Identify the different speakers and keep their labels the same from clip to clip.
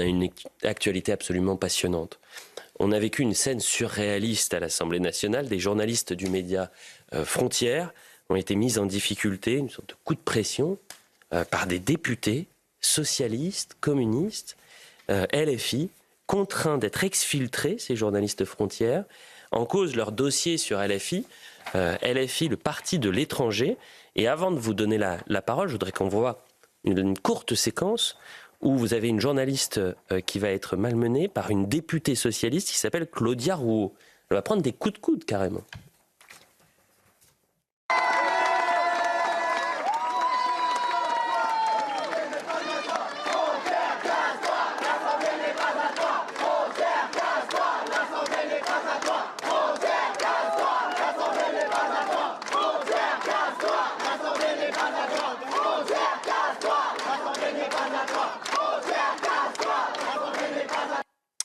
Speaker 1: a une actualité absolument passionnante. On a vécu une scène surréaliste à l'Assemblée nationale. Des journalistes du média Frontières ont été mis en difficulté, une sorte de coup de pression, par des députés socialistes, communistes, LFI, contraints d'être exfiltrés, ces journalistes Frontières, en cause leur dossier sur LFI. LFI, le parti de l'étranger. Et avant de vous donner la parole, je voudrais qu'on voit une courte séquence où vous avez une journaliste qui va être malmenée par une députée socialiste qui s'appelle Claudia Rouault. Elle va prendre des coups de coude carrément.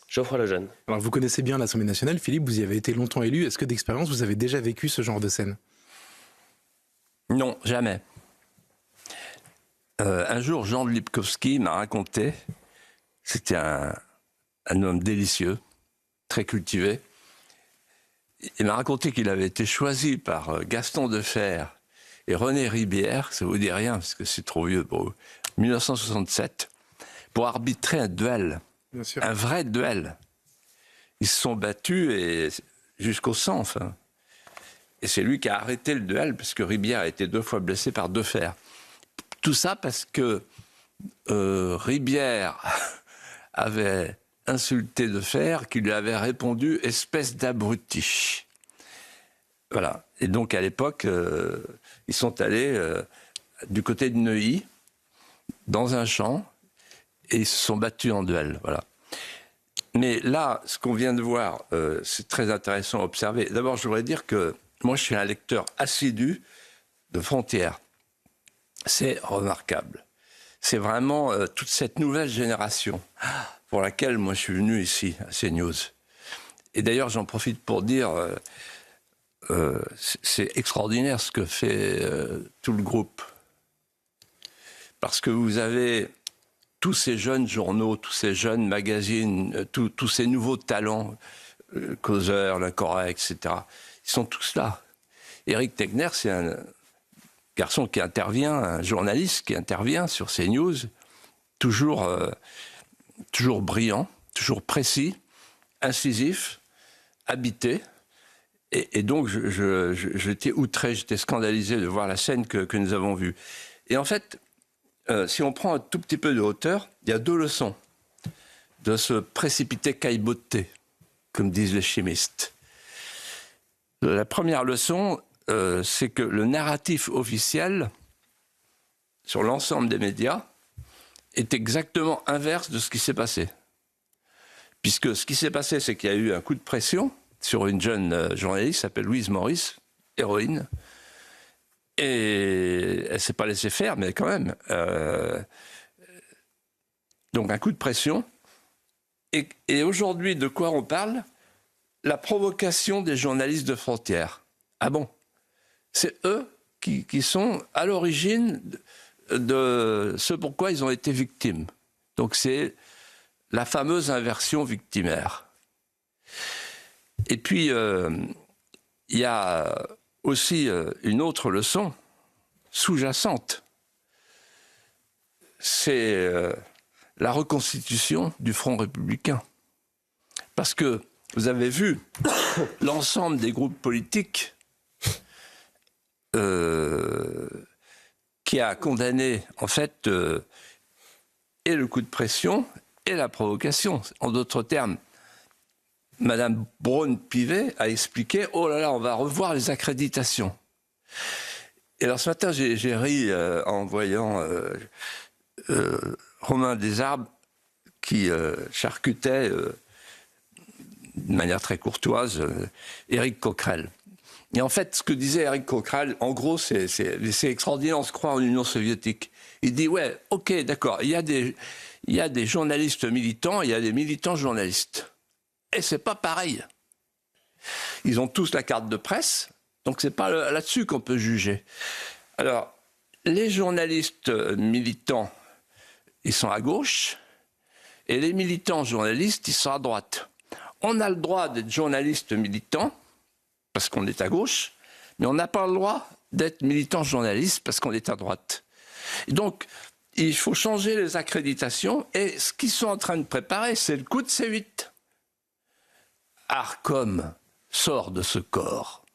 Speaker 1: Geoffroy Lejeune.
Speaker 2: Alors vous connaissez bien l'Assemblée nationale, Philippe, vous y avez été longtemps élu. Est-ce que d'expérience, vous avez déjà vécu ce genre de scène?
Speaker 3: Non, jamais. Un jour, Jean de Lipkowski m'a raconté, c'était un homme délicieux, très cultivé, il m'a raconté qu'il avait été choisi par Gaston Defferre et René Ribière, ça vous dit rien parce que c'est trop vieux pour vous, 1967, pour arbitrer un duel. Bien sûr. Un vrai duel. Ils se sont battus et jusqu'au sang, enfin. Et c'est lui qui a arrêté le duel, parce que Ribière a été 2 fois blessé par Defferre. Tout ça parce que Ribière avait insulté Defferre, qui lui avait répondu « espèce d'abruti ». Voilà. Et donc, à l'époque, ils sont allés du côté de Neuilly, dans un champ, et ils se sont battus en duel, voilà. Mais là, ce qu'on vient de voir, c'est très intéressant à observer. D'abord, je voudrais dire que moi, je suis un lecteur assidu de Frontières. C'est remarquable. C'est vraiment toute cette nouvelle génération pour laquelle moi, je suis venu ici, à CNews. Et d'ailleurs, j'en profite pour dire, c'est extraordinaire ce que fait tout le groupe. Parce que vous avez tous ces jeunes journaux, tous ces jeunes magazines, tous ces nouveaux talents, Causeur, L'Incorrect, etc., ils sont tous là. Éric Tegner, c'est un garçon qui intervient, un journaliste qui intervient sur CNews, toujours brillant, toujours précis, incisif, habité. Et donc, j'étais outré, j'étais scandalisé de voir la scène que nous avons vue. Et en fait, si on prend un tout petit peu de hauteur, il y a 2 leçons de se précipiter caillebotter, comme disent les chimistes. La première leçon, c'est que le narratif officiel sur l'ensemble des médias est exactement inverse de ce qui s'est passé. Puisque ce qui s'est passé, c'est qu'il y a eu un coup de pression sur une jeune journaliste qui s'appelle Louise Maurice, héroïne, et elle ne s'est pas laissée faire, mais quand même. Donc un coup de pression. Et aujourd'hui, de quoi on parle? La provocation des journalistes de Frontières. Ah bon? C'est eux qui sont à l'origine de ce pourquoi ils ont été victimes. Donc c'est la fameuse inversion victimaire. Et puis, il y a aussi une autre leçon sous-jacente. C'est la reconstitution du Front républicain. Parce que vous avez vu l'ensemble des groupes politiques qui a condamné, en fait, et le coup de pression et la provocation. En d'autres termes, Madame Braun-Pivet a expliqué « Oh là là, on va revoir les accréditations ». Et alors ce matin, j'ai ri en voyant Romain Desarbes qui charcutait de manière très courtoise Éric Coquerel. Et en fait, ce que disait Éric Coquerel, en gros, c'est extraordinaire, on se croit en Union soviétique. Il dit « Ouais, ok, d'accord, il y a des journalistes militants, il y a des militants journalistes. » Et c'est pas pareil. Ils ont tous la carte de presse, donc c'est pas là-dessus qu'on peut juger. Alors, les journalistes militants, ils sont à gauche, Et les militants journalistes, ils sont à droite. On a le droit d'être journaliste militant, parce qu'on est à gauche, mais on n'a pas le droit d'être militant journaliste parce qu'on est à droite. Et donc, il faut changer les accréditations, et ce qu'ils sont en train de préparer, c'est le coup de C8. Arcom sort de ce corps.